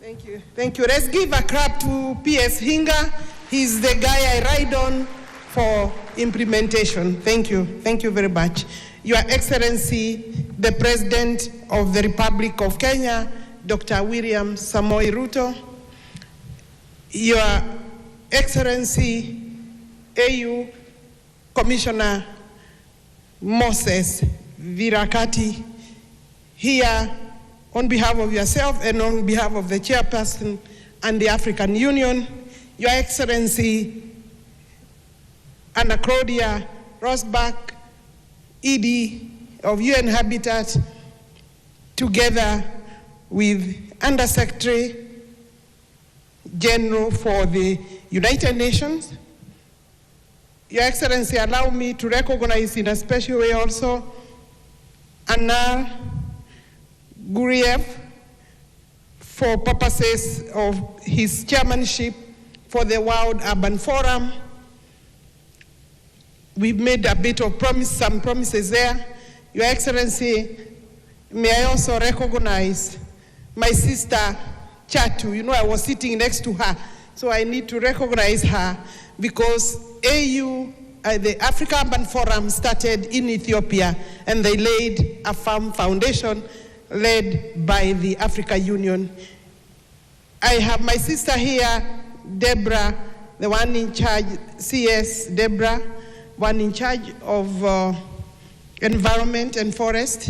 Thank you. Thank you. Let's give a clap to P.S. Hinga. He's the guy I ride on for implementation. Thank you. Thank you very much. Your Excellency, the President of the Republic of Kenya, Dr. William Samoei Ruto, Your Excellency, AU Commissioner Moses Virakati, here on behalf of yourself and on behalf of the chairperson and the African Union, Your Excellency Anna Claudia Rosbach, ED of UN Habitat, together with Undersecretary General for the United Nations. Your Excellency, allow me to recognize in a special way also Anar Guriev for purposes of his chairmanship for the World Urban Forum. We've made a bit of some promises there. Your Excellency, may I also recognize my sister Chatu. You know, I was sitting next to her, so I need to recognize her because AU, the Africa Urban Forum, started in Ethiopia, and they laid a firm foundation led by the African Union. I have my sister here, Deborah, the one in charge, CS Deborah, one in charge of environment and forest.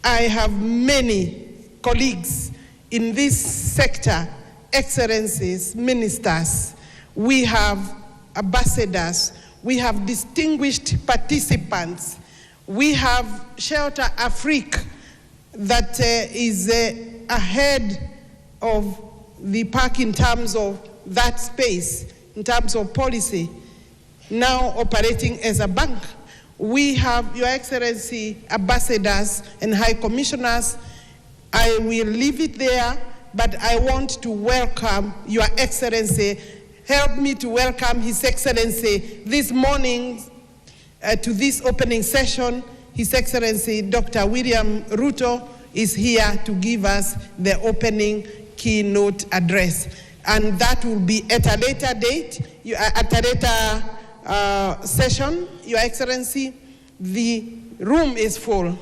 I have many colleagues in this sector, excellencies, ministers. We have ambassadors. We have distinguished participants. We have Shelter Afrique that is ahead of the park in terms of that space, in terms of policy, now operating as a bank. We have, Your Excellency, ambassadors and high commissioners. I will leave it there, but I want to welcome Your Excellency. Help me to welcome His Excellency this morning to this opening session. His Excellency, Dr. William Ruto, is here to give us the opening keynote address. And that will be at a later date, at a later session, Your Excellency. The room is full.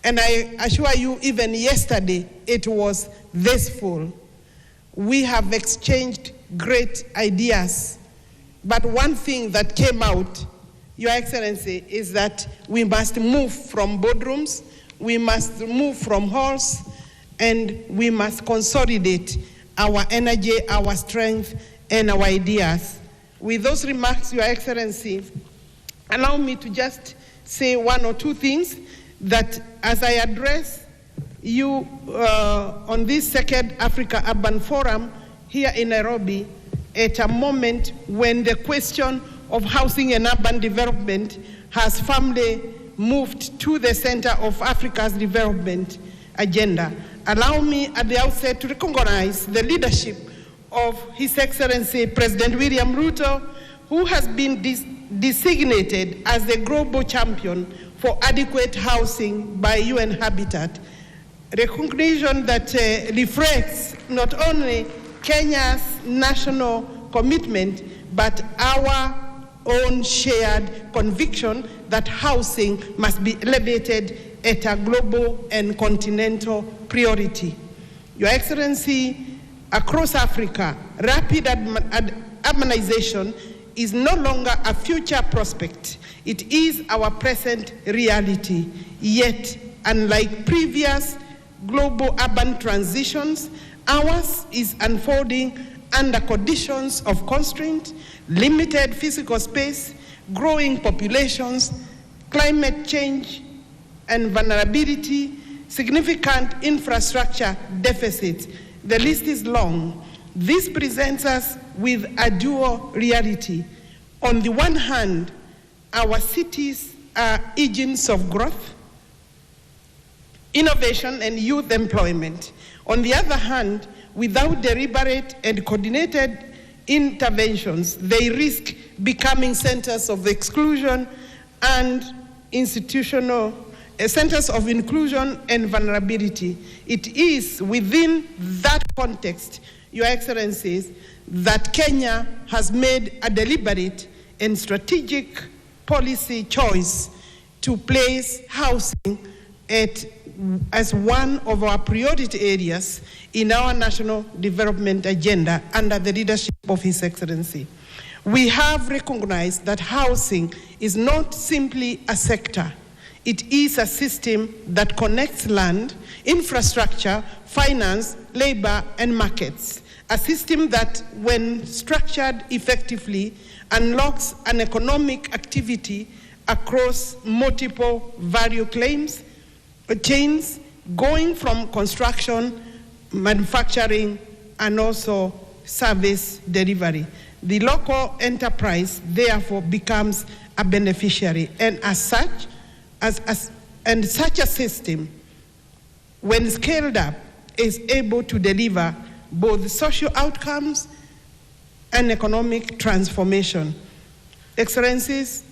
And I assure you, even yesterday, it was this full. We have exchanged great ideas. But one thing that came out, Your Excellency, is that we must move from boardrooms, we must move from halls, and we must consolidate our energy, our strength, and our ideas. With those remarks, Your Excellency, allow me to just say one or two things that as I address you on this second Africa Urban Forum here in Nairobi, at a moment when the question of housing and urban development has firmly moved to the center of Africa's development agenda. Allow me at the outset to recognize the leadership of His Excellency President William Ruto, who has been designated as the global champion for adequate housing by UN Habitat. Recognition that reflects not only Kenya's national commitment, but our own shared conviction that housing must be elevated at a global and continental priority. Your Excellency, across Africa, rapid urbanization is no longer a future prospect. It is our present reality. Yet, unlike previous global urban transitions, ours is unfolding under conditions of constraint, limited physical space, growing populations, climate change and vulnerability, significant infrastructure deficits. The list is long. This presents us with a dual reality. On the one hand, our cities are engines of growth, innovation, and youth employment. On the other hand, without deliberate and coordinated interventions, they risk becoming centers of exclusion and institutional centers of inclusion and vulnerability. It is within that context, Your Excellencies, that Kenya has made a deliberate and strategic policy choice to place housing as one of our priority areas in our national development agenda under the leadership of His Excellency. We have recognized that housing is not simply a sector. It is a system that connects land, infrastructure, finance, labor, and markets. A system that, when structured effectively, unlocks an economic activity across multiple value chains, going from construction, manufacturing, and also service delivery. The local enterprise, therefore, becomes a beneficiary, and as such, such a system, when scaled up, is able to deliver both social outcomes and economic transformation. Excellencies,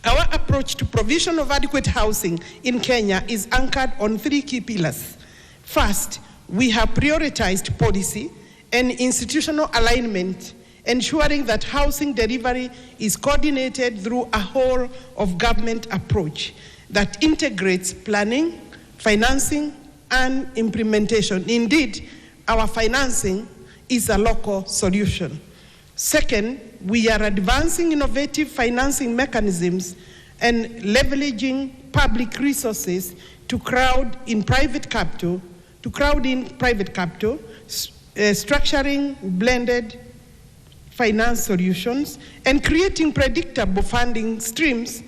our approach to provision of adequate housing in Kenya is anchored on 3 key pillars. First, we have prioritized policy and institutional alignment, ensuring that housing delivery is coordinated through a whole of government approach that integrates planning, financing, and implementation. Indeed, our financing is a local solution. Second, we are advancing innovative financing mechanisms and leveraging public resources to crowd in private capital, structuring blended finance solutions, and creating predictable funding streams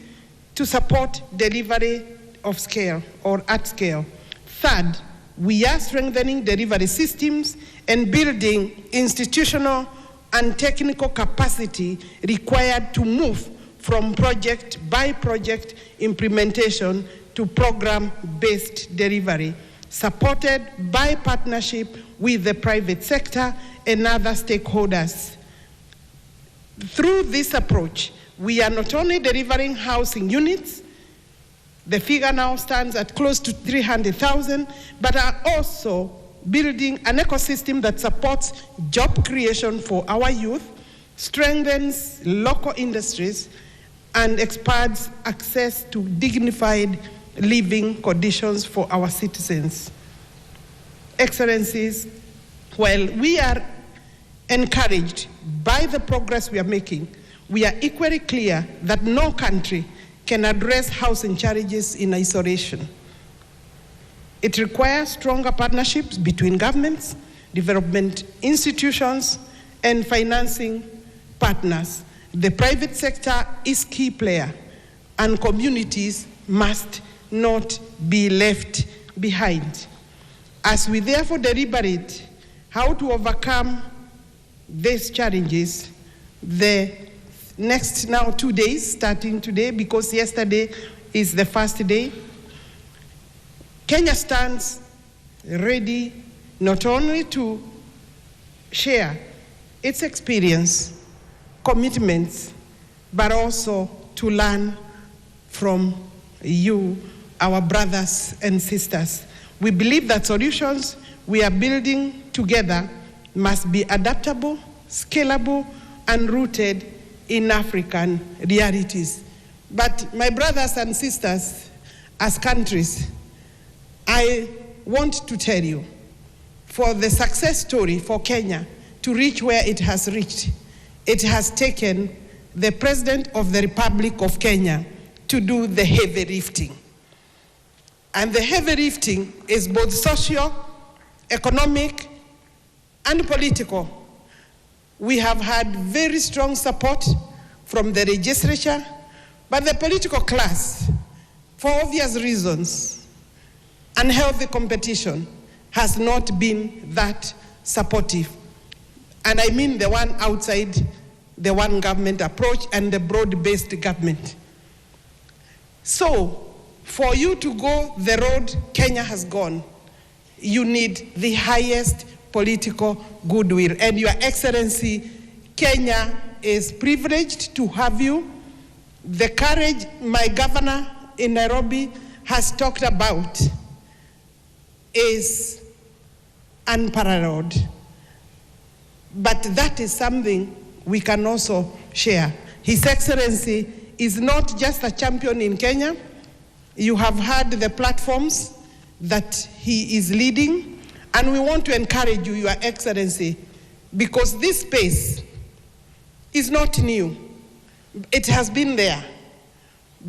to support delivery of scale or at scale. Third, we are strengthening delivery systems and building institutional and technical capacity required to move from project by project implementation to program-based delivery, supported by partnership with the private sector and other stakeholders. Through this approach, we are not only delivering housing units, the figure now stands at close to 300,000, but are also building an ecosystem that supports job creation for our youth, strengthens local industries, and expands access to dignified living conditions for our citizens. Excellencies, while we are encouraged by the progress we are making, we are equally clear that no country can address housing challenges in isolation. It requires stronger partnerships between governments, development institutions, and financing partners. The private sector is key player, and communities must not be left behind. As we therefore deliberate how to overcome these challenges, the next now 2 days, starting today, because yesterday is the first day, Kenya stands ready not only to share its experience, commitments, but also to learn from you, our brothers and sisters. We believe that solutions we are building together must be adaptable, scalable, and rooted in African realities. But my brothers and sisters, as countries, I want to tell you, for the success story for Kenya to reach where it has reached, it has taken the President of the Republic of Kenya to do the heavy lifting. And the heavy lifting is both social, economic, and political. We have had very strong support from the legislature, but the political class, for obvious reasons, unhealthy competition, has not been that supportive. And I mean the one outside the one government approach and the broad-based government. So, for you to go the road Kenya has gone, you need the highest political goodwill. And Your Excellency, Kenya is privileged to have you. The courage my governor in Nairobi has talked about is unparalleled. But that is something we can also share. His Excellency is not just a champion in Kenya. You have heard the platforms that he is leading, and we want to encourage you, Your Excellency, because this space is not new. It has been there,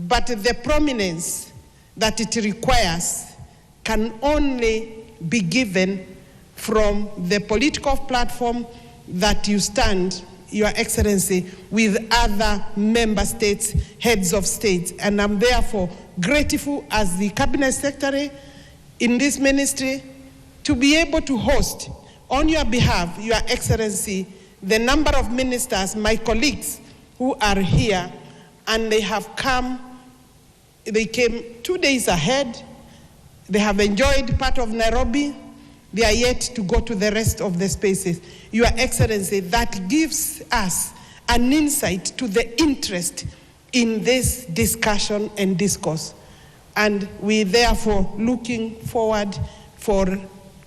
but the prominence that it requires can only be given from the political platform that you stand, Your Excellency, with other member states, heads of state. And I'm therefore grateful as the Cabinet Secretary in this ministry to be able to host on your behalf, Your Excellency, the number of ministers, my colleagues who are here, and they have come, they came 2 days ahead. They have enjoyed part of Nairobi. They are yet to go to the rest of the spaces. Your Excellency, that gives us an insight to the interest in this discussion and discourse. And we therefore looking forward for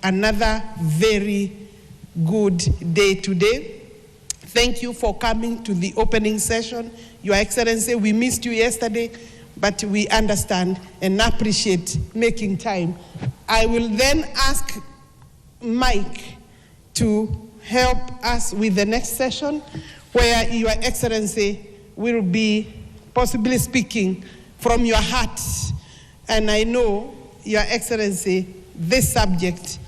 another very good day today. Thank you for coming to the opening session. Your Excellency, we missed you yesterday, but we understand and appreciate making time. I will then ask Mike to help us with the next session, where Your Excellency will be possibly speaking from your heart. And I know, Your Excellency, this subject,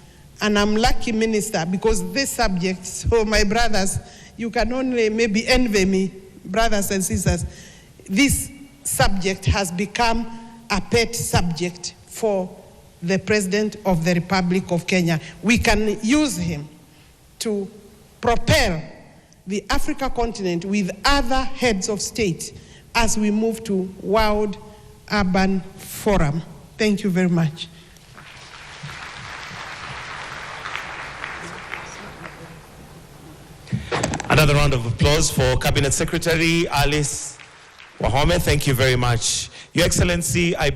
and I'm lucky minister, because this subject, so my brothers, you can only maybe envy me, brothers and sisters, this subject has become a pet subject for the President of the Republic of Kenya. We can use him to propel the Africa continent with other heads of state as we move to World Urban Forum. Thank you very much. Another round of applause for Cabinet Secretary Alice Wahome. Thank you very much. Your Excellency, I